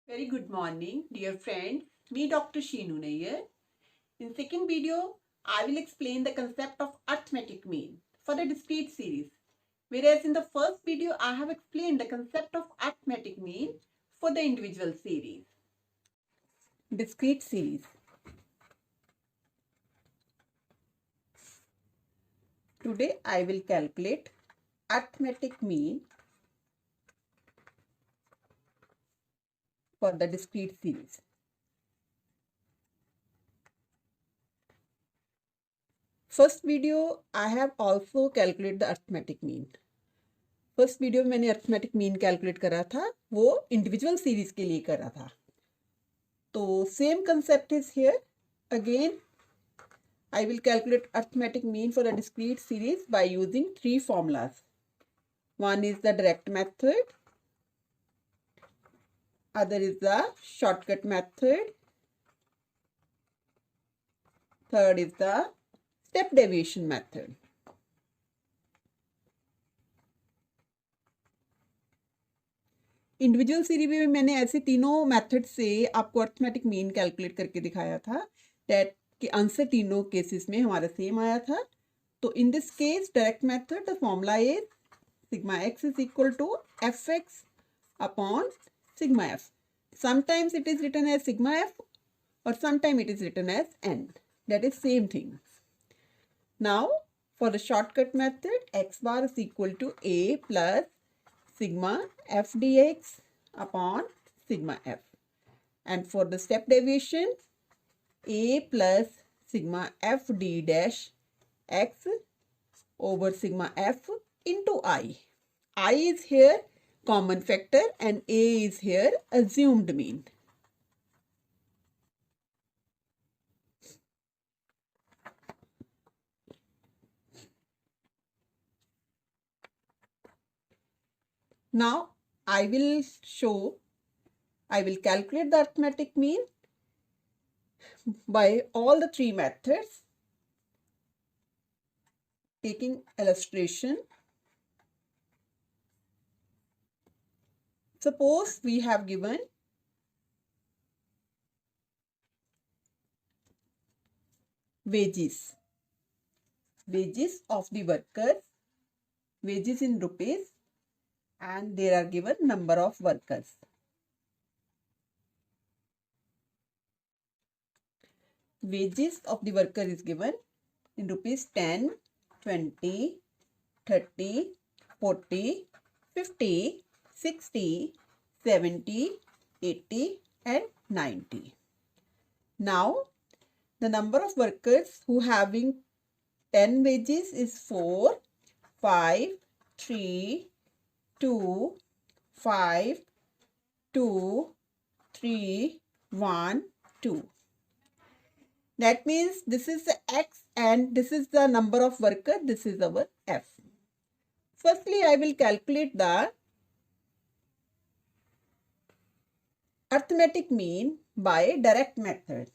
Very good morning, dear friends. Me, Dr. Sheenu Nair. In second video, I will explain the concept of arithmetic mean for the discrete series. Whereas in the first video, I have explained the concept of arithmetic mean for the individual series. Discrete series. Today, I will calculate arithmetic mean for the discrete series. First video I have also calculate the arithmetic mean. First video में मैंने arithmetic mean calculate करा था, वो individual series के लिए करा था. तो same concept is here. Again I will calculate arithmetic mean for a discrete series by using three formulas. One is the direct method, other is the shortcut method, third is the step deviation method. Individual series में मैंने ऐसे तीनों method से आपको arithmetic mean calculate करके दिखाया था. That के आंसर तीनों केसेस में हमारा सेम आया था. तो in this case direct method the formula is sigma x is equal to f x upon sigma f. Sometimes it is written as sigma f or sometimes it is written as n. That is same thing. Now for the shortcut method, x bar is equal to a plus sigma f dx upon sigma f. And for the step deviation, a plus sigma f d dash x over sigma f into I. I is here common factor and a is here assumed mean. Now I will calculate the arithmetic mean by all the three methods, taking illustration. Suppose we have given wages of the workers, wages in rupees, and there are given number of workers. Wages of the worker is given in rupees 10, 20, 30, 40, 50, 60, 70, 80 and 90. Now the number of workers who having 10 wages is 4, 5, 3, 2, 5, 2, 3, 1, 2. That means this is the x and this is the number of worker, this is our f. Firstly, I will calculate the arithmetic mean by direct method.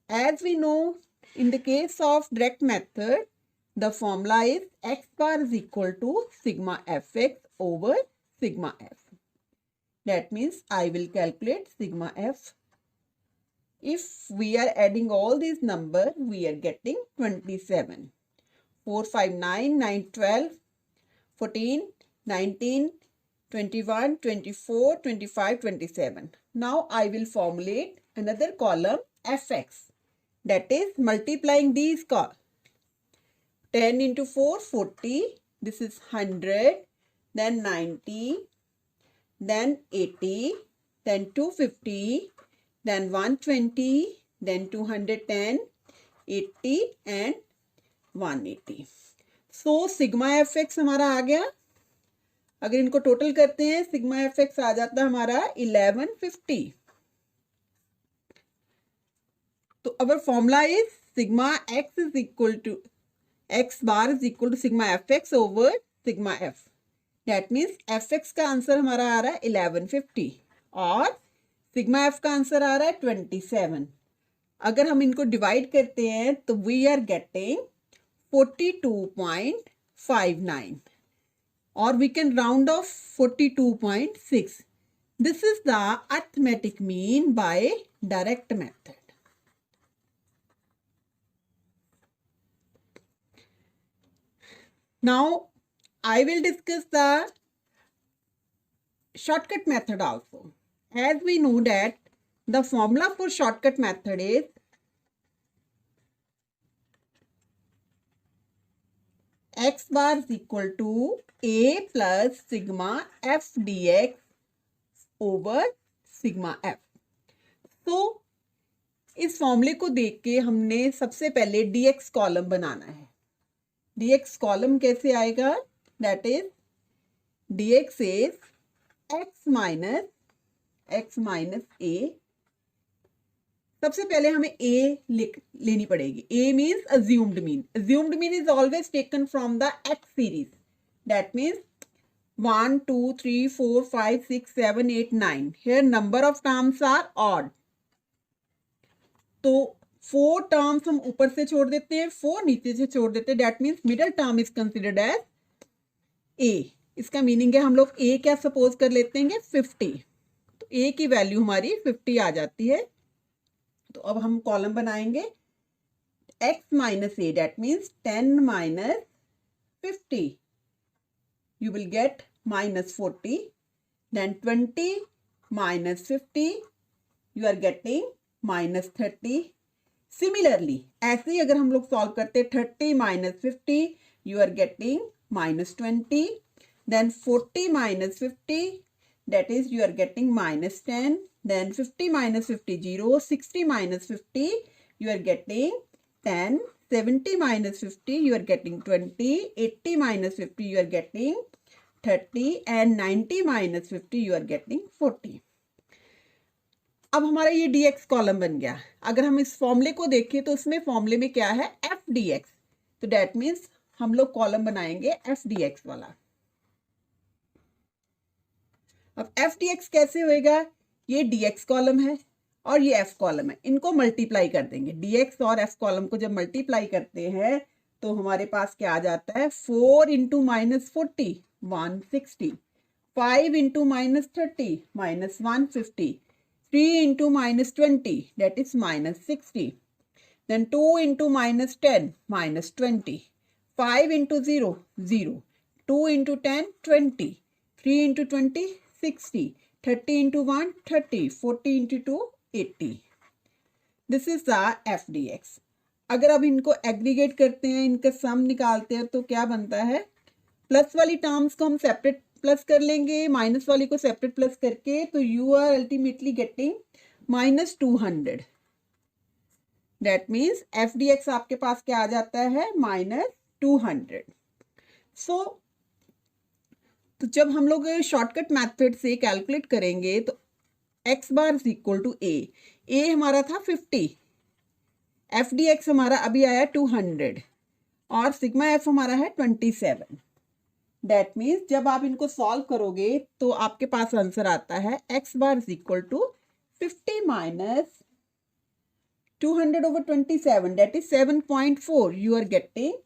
As we know, in the case of direct method, the formula is x bar is equal to sigma fx over sigma f. That means I will calculate sigma f. If we are adding all these numbers, we are getting 27. 4, 5, 9, 9, 12, 14, 19, 21, 24, 25, 27. Now I will formulate another column fx. That is multiplying these 10 into 4, 40. This is 100, then 90, then 80, then 250, then 120, then 210, 80 and 180. So sigma fx हमारा आ गया. अगर इनको total करते हैं, sigma fx आ जाता है हमारा 1150. तो अवर formula is sigma x is equal to x bar is equal to sigma fx over sigma f. That means fx का आंसर हमारा आ रहा है 1150 और सिग्मा f का आंसर आ रहा है 27. अगर हम इनको डिवाइड करते हैं तो we are getting 42.59 or we can round off 42.6. This is the arithmetic mean by direct method. Now, I will discuss the shortcut method also. As we know that the formula for shortcut method is x bar is equal to a plus sigma f dx over sigma f. तो इस फॉर्मूले को देख के हमने सबसे पहले dx column बनाना है. dx कॉलम कैसे आएगा? That is dx is x minus a. सबसे पहले हमें a लेनी पड़ेगी. a means assumed mean. Assumed mean is always taken from the x series. That means 1, 2, 3, 4, 5, 6, 7, 8, 9. Here number of terms are odd. तो 4 terms हम ऊपर से छोड़ देते हैं, 4 नीचे से छोड़ देते हैं. That means middle term is considered as a. इसका मीनिंग है हम लोग a क्या सपोज कर लेते हैं 50. तो a की वैल्यू हमारी 50 आ जाती है. तो अब हम कॉलम बनाएंगे x minus a. That means 10 minus 50. You will get minus 40. Then 20 minus 50. You are getting minus 30. Similarly, ऐसे ही अगर हम लोग सॉल्व करते 30 minus 50, you are getting minus 20. Then 40 minus 50, that is you are getting minus 10. Then 50 minus 50, 0. 60 minus 50, you are getting 10. 70 minus 50, you are getting 20. 80 minus 50, you are getting 30. And 90 minus 50, you are getting 40. अब हमारा ये dx column बन गया. अगर हम इस फॉर्मूले को देखें तो उसमें फॉर्मूले में क्या है f dx. तो दैट मीन्स हम लोग कॉलम बनाएंगे f dx वाला. अब f dx कैसे होएगा? ये dx कॉलम है और ये f कॉलम है. इनको मल्टीप्लाई कर देंगे. dx और f कॉलम को जब मल्टीप्लाई करते हैं तो हमारे पास क्या आ जाता है 4 into minus 40 160. 5 into minus 30 minus 150. 3 into minus 20, that is minus 60. Then 2 into minus 10, minus 20. 5 into 0, 0. 2 into 10, 20. 3 into 20, 60. 30 into 1, 30. 40 into 2, 80. This is the f dx. अगर अब इनको एग्रीगेट करते हैं, इनका सम निकालते हैं तो क्या बनता है? प्लस वाली टर्म्स को हम सेपरेट प्लस कर लेंगे, माइनस वाली को सेपरेट प्लस करके, तो you are ultimately getting minus 200. That means f d x आपके पास क्या आ जाता है माइनस 200. सो तो जब हम लोग शॉर्टकट मेथड से कैलकुलेट करेंगे तो x bar is equal to A हमारा था 50. एफ डी एक्स हमारा अभी आया 200 और सिग्मा एफ हमारा है 27. दैट मीन्स जब आप इनको सॉल्व करोगे तो आपके पास आंसर आता है x bar is equal to 50 minus 200 over 27, that is 7.4. You are getting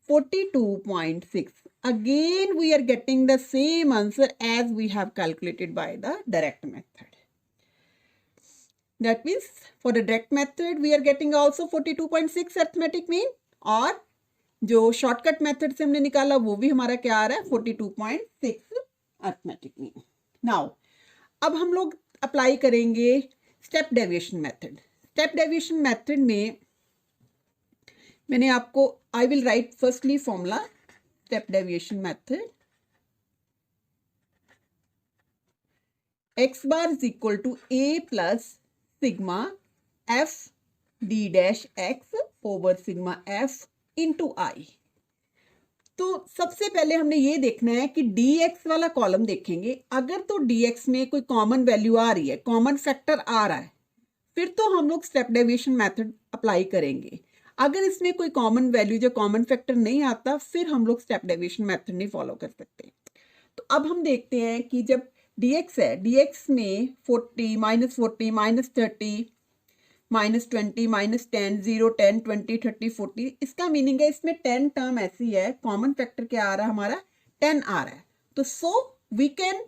42.6. Again we are getting the same answer as we have calculated by the direct method. That means for the direct method we are getting also 42.6 arithmetic mean, और जो shortcut method से हमने निकाला वो भी हमारा क्या आ रहा है 42.6 अर्थमेटिक मीन. नाउ अब हम लोग अप्लाई करेंगे step deviation method. Step deviation method में मैंने आपको I will write firstly formula step deviation method. X bar is equal to A plus sigma F D dash X over sigma F into I. तो सबसे पहले हमने ये देखना है कि dx वाला कॉलम देखेंगे. अगर तो dx में कोई कॉमन वैल्यू आ रही है, कॉमन फैक्टर आ रहा है, फिर तो हम लोग स्टेप डेविएशन मेथड अप्लाई करेंगे. अगर इसमें कोई कॉमन वैल्यू जो कॉमन फैक्टर नहीं आता, फिर हम लोग स्टेप डेविएशन मेथड नहीं फॉलो कर सकते. तो अब हम देखते हैं कि जब dx है, dx में 40 माइनस 40 माइनस 30 माइनस 20 माइनस 10 0 10 20 30 40. इसका मीनिंग है इसमें 10 टर्म ऐसी है, कॉमन फैक्टर क्या आ रहा है हमारा 10 आ रहा है. तो so we can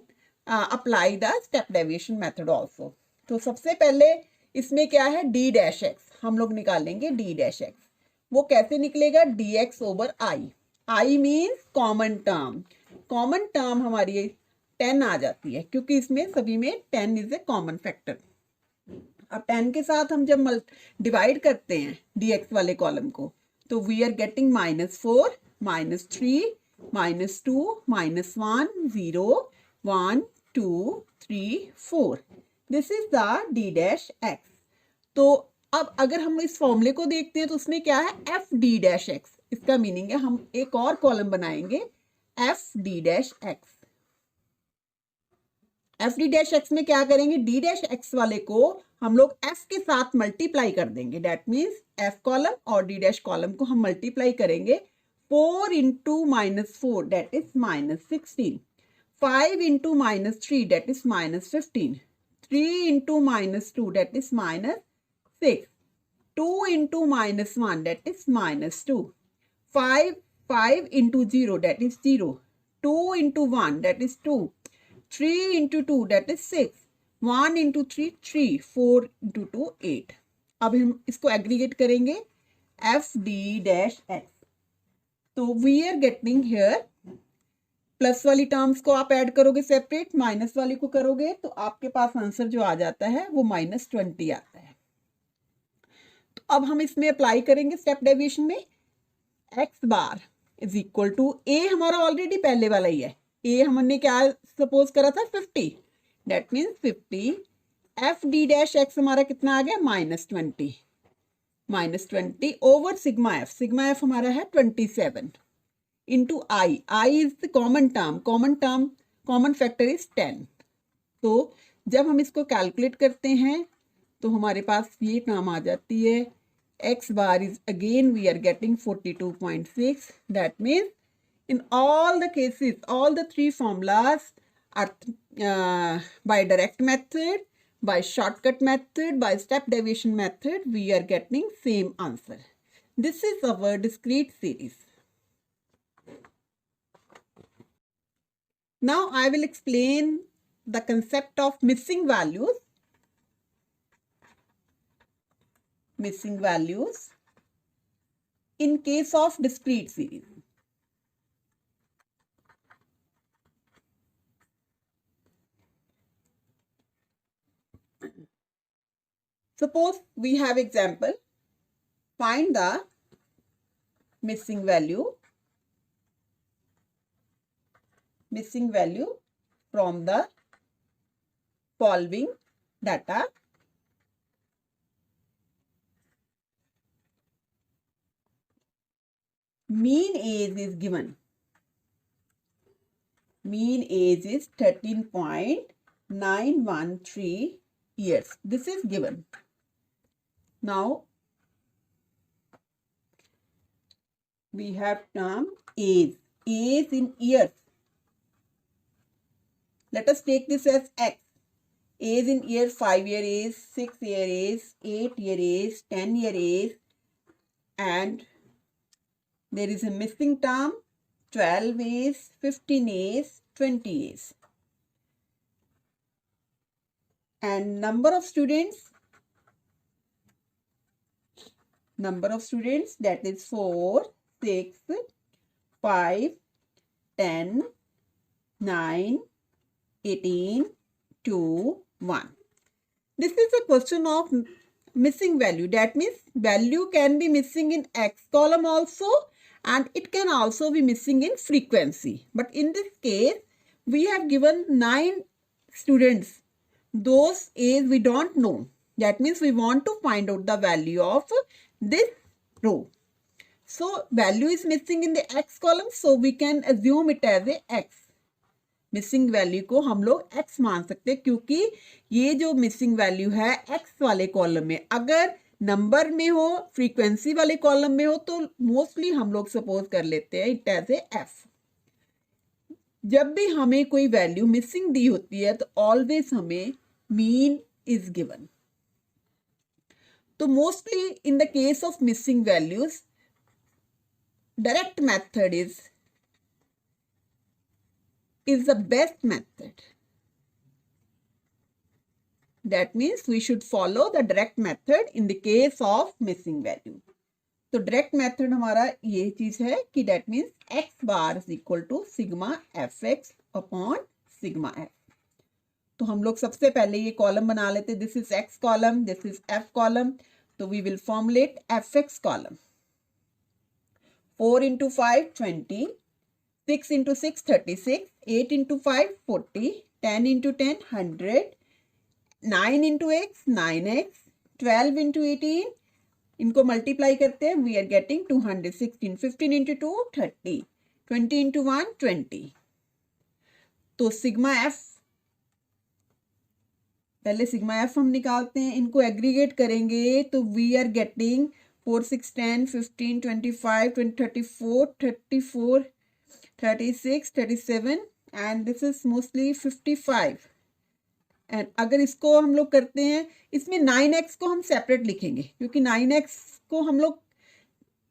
apply the step deviation method also. तो सबसे पहले इसमें क्या है, डी डैश एक्स हम लोग निकालेंगे। डी डैश एक्स वो कैसे निकलेगा, D x over I. I means common term. Common term हमारी 10 आ जाती है क्योंकि इसमें सभी में 10 इज ए कॉमन फैक्टर। अब 10 के साथ हम जब डिवाइड करते हैं dx वाले कॉलम को तो we are getting -4, -3, -2, -1, 0, 1, 2, 3, 4। This is the d dash x. तो अब अगर हम इस फॉर्मूले को देखते हैं तो उसमें क्या है, एफ डी डैश एक्स। इसका मीनिंग है हम एक और कॉलम बनाएंगे F D dash x. F D dash x में क्या करेंगे, डी डैश एक्स वाले को हम लोग एफ के साथ मल्टीप्लाई कर देंगे। दैट मीन्स एफ कॉलम और डी डैश कॉलम को हम मल्टीप्लाई करेंगे। 4 into -4 that is -16, 5 into -3 that is -15, 3 into -2 that is -6, 2 into -1 that is -2, 5 into 0 that is 0, 2 into 1 that is 2, 3 into 2 that is 6, 1 into 3 3, 4 into 2 8। अब हम इसको aggregate करेंगे f D dash x. तो we are getting here, plus वाली terms को आप add करोगे separate, minus वाली को करोगे तो आपके पास आंसर जो आ जाता है वो -20 आता है। तो अब हम इसमें अप्लाई करेंगे स्टेप डेविएशन में। X bar is equal to, A हमारा ऑलरेडी पहले वाला ही है, ए हमने क्या सपोज करा था 50, that means 50। F D dash x हमारा कितना आ गया, -20, -20 ओवर सिग्मा एफ हमारा है 27 into I. I is the common term, common factor is 10। तो जब हम इसको कैलकुलेट करते हैं तो हमारे पास ये टर्म आ जाती है, x bar is again we are getting 42.6। That means in all the cases, all the three formulas are by direct method, by shortcut method, by step deviation method, we are getting same answer. This is our discrete series. Now I will explain the concept of missing values. Missing values in case of discrete series. Suppose we have example, find the missing value from the following data. Mean age is given. Mean age is 13.913 years. This is given. Now we have term age in years. Let us take this as x. Age in year, 5-year age, 6-year age, 8-year age, 10-year age, and there is a missing term 12 age, 15 age, 20 age. And number of students that is 4, 6, 5, 10, 9, 18, 2, 1. This is a question of missing value. That means value can be missing in x column also, and it can also be missing in frequency. But in this case, we have given 9 students. Those age we don't know. That means we want to find out the value of this row. So value is missing in the x column, so we can assume it as a x. Missing value को हम लोग x मान सकते हैं क्योंकि ये जो missing value है x वाले कॉलम में, अगर नंबर में हो, फ्रीक्वेंसी वाले कॉलम में हो तो मोस्टली हम लोग सपोज कर लेते हैं इट एज ए f। जब भी हमें कोई वैल्यू मिसिंग दी होती है तो ऑलवेज हमें मीन इज गिवन। तो mostly in the case of missing values direct method is the best method. That means we should follow the direct method in the case of missing value. तो direct method हमारा ये चीज है कि that means x bar is equal to sigma f x upon sigma f. तो हम लोग सबसे पहले ये कॉलम बना लेते, this is x column, this is f column. तो we will formulate f x column. 4 into 5 20, 6 into 6 36, 8 into 5 40, 10 into 10 100, 9 into x 9x, 12 into 18, इनको मल्टीप्लाई करते हैं, we are getting 216. 15 into 2 30, 20 into 1 20. तो सिग्मा एफ, पहले sigma f हम निकालते हैं, इनको एग्रीगेट करेंगे तो we are getting 4 6 10 15 25 20 34 34 36 37 and this is mostly 55. And अगर इसको हम लोग करते हैं, इसमें 9x को हम सेपरेट लिखेंगे क्योंकि 9x को हम लोग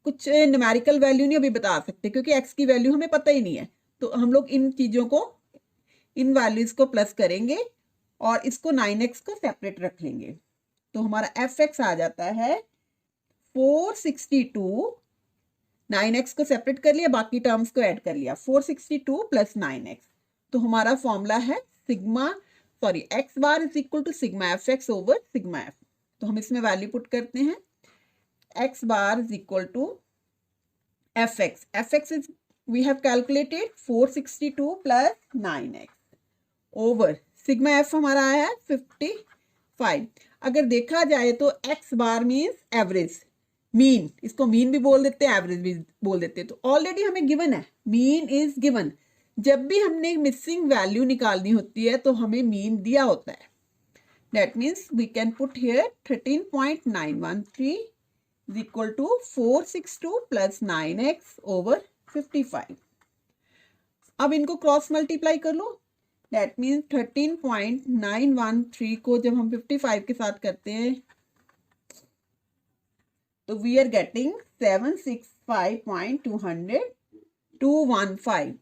कुछ न्यूमेरिकल वैल्यू नहीं अभी बता सकते क्योंकि x की वैल्यू हमें पता ही नहीं है. तो हम लोग इन चीज़ों को, इन वैल्यूज को प्लस करेंगे और इसको 9x को सेपरेट रख लेंगे. तो हमारा fx आ जाता है 462. 9x को सेपरेट कर लिया, बाकी टर्म्स को ऐड कर लिया, 462 प्लस 9x. तो हमारा फॉर्मूला है x bar is equal to sigma f x over sigma f. तो हम इसमें वैल्यू पुट करते हैं, x bar is equal to f x is we have calculated 462 plus 9x over sigma f हमारा आया है 55. अगर देखा जाए तो x bar means average, mean, इसको मीन भी बोल देते हैं, एवरेज भी बोल देते हैं. तो ऑलरेडी हमें गिवन है, मीन इज गिवन. जब भी हमने मिसिंग वैल्यू निकालनी होती है तो हमें मीन दिया होता है. That means we can put here 13.913 is equal to 462 plus 9x over 55. अब इनको क्रॉस मल्टीप्लाई कर लो. दैट मीन्स 13.913 को जब हम 55 के साथ करते हैं तो वी आर गेटिंग 765.215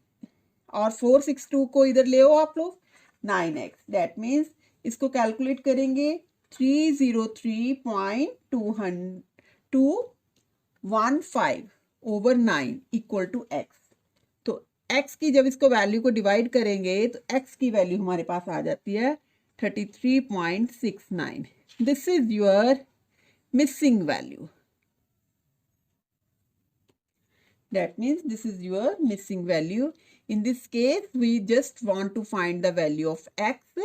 और 462 को इधर ले आओ आप लोग 9x. दैट मीन्स इसको कैलकुलेट करेंगे 303.215 ओवर 9 इक्वल टू x. तो x की जब इसको वैल्यू को डिवाइड करेंगे तो x की वैल्यू हमारे पास आ जाती है 33.69. This is your missing value. That means this is your missing value. In this case, we just want to find the value of x.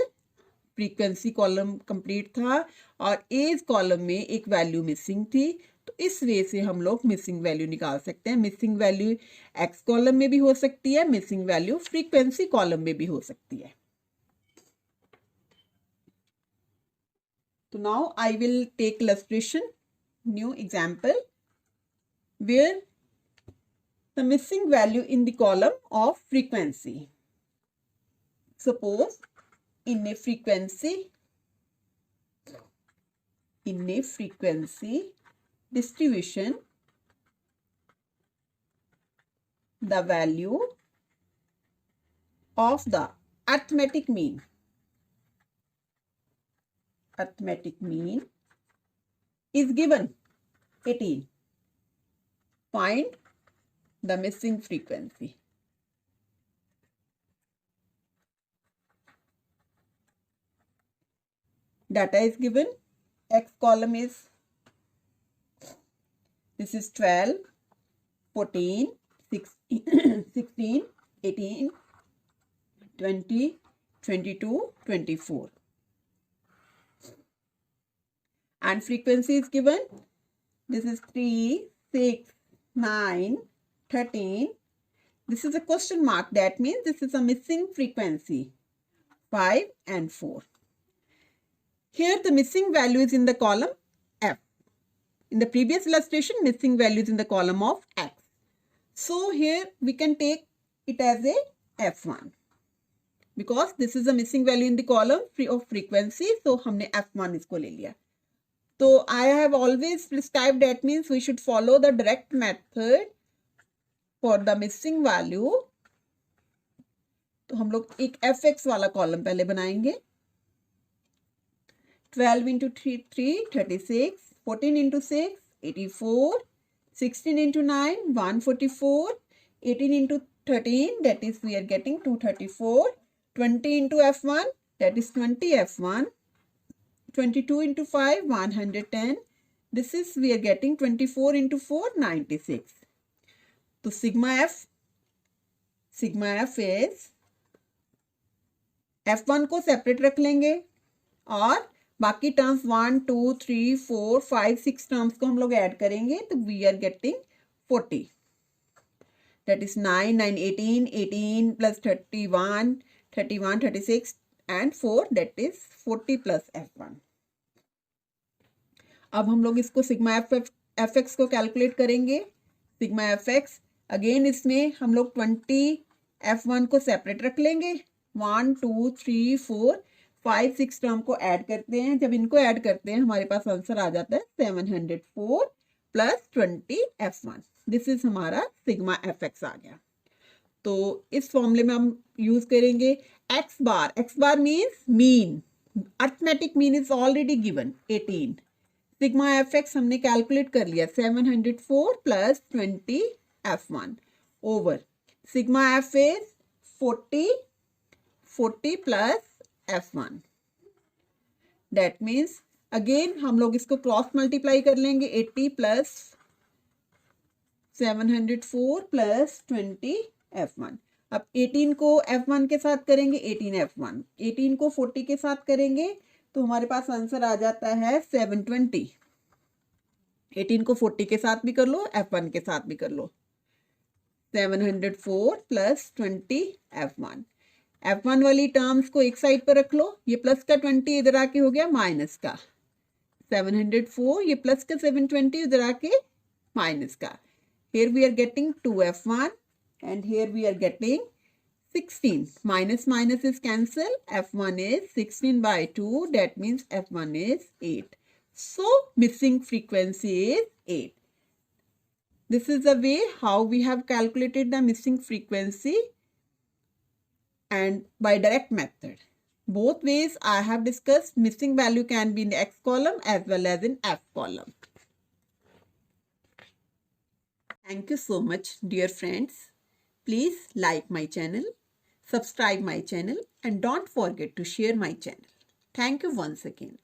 Frequency column complete था और as column में एक value missing थी, तो इस वे से हम लोग मिसिंग वैल्यू निकाल सकते हैं. मिसिंग वैल्यू एक्स कॉलम में भी हो सकती है, मिसिंग वैल्यू फ्रीक्वेंसी कॉलम में भी हो सकती है. तो now I will take illustration, new example where the missing value in the column of frequency. Suppose in a frequency distribution, the value of the arithmetic mean is given 18. Find the missing frequency. Data is given. X column is, this is 12, 14, 16, 18, 20, 22, 24. And frequency is given. This is 3, 6, 9, 13. This is a question mark. That means this is a missing frequency. 5 and 4. Here the missing value is in the column F. In the previous illustration, missing value is in the column of X. So here we can take it as a F1. Because this is a missing value in the column of frequency. So हमने F1 इसको ले लिया. So I have always prescribed, that means we should follow the direct method for the missing value. तो हम लोग एक fx वाला column पहले बनाएंगे. 12 into 3, 36. 14 into 6, 84. 16 into 9, 144. 18 into 13, that is we are getting 234. 20 into F1, that is 20 F1. 22 into 5, 110. This is we are getting 24 into 4, 96. So sigma F is F1 को separate रख लेंगे और बाकी टर्म्स 1, 2, 3, 4, 5, 6 टर्म्स को हम लोग ऐड करेंगे तो we are getting 40. That is 9, 9, 18, 18 plus 31, 31, 36 and 4, that is 40 plus F1. अब हम लोग इसको सिग्मा एफ एक्स को कैलकुलेट करेंगे. सिग्मा एफ एक्स अगेन इसमें हम लोग 20 F1 को सेपरेट रख लेंगे. 1, 2, 3, 4, 5, 6 टर्म को ऐड करते हैं. जब इनको ऐड करते हैं हमारे पास आंसर आ जाता है 704 प्लस 20 F1. दिस इज हमारा सिग्मा एफ एक्स आ गया. तो इस फॉर्मूले में हम यूज करेंगे x bar means mean. Arithmetic mean is already given 18. Sigma f x हमने कैलकुलेट कर लिया 704 plus 20 F1 over sigma F is 40 plus F1. That means again हम लोग इसको क्रॉस मल्टीप्लाई कर लेंगे 80 प्लस 704 प्लस 20 F1. अब 18 को F1 के साथ करेंगे 18 F1. 18 को 40 के साथ करेंगे तो हमारे पास आंसर आ जाता है 720. 18 को 40 के साथ भी कर लो, F1 के साथ भी कर लो. 704 प्लस 20 F1. F1 वाली टर्म्स को एक साइड पर रख लो. ये प्लस का 20 इधर आके हो गया माइनस का. 704 ये प्लस का 720 इधर आके माइनस का. Here we are getting 2 F1 and here we are getting 16. Minus minus is cancel. F1 is 16 by 2. That means F1 is 8. So missing frequency is 8. This is the way how we have calculated the missing frequency and by direct method. Both ways I have discussed. Missing value can be in the X column as well as in F column. Thank you so much, dear friends. Please like my channel, subscribe my channel and don't forget to share my channel. Thank you once again.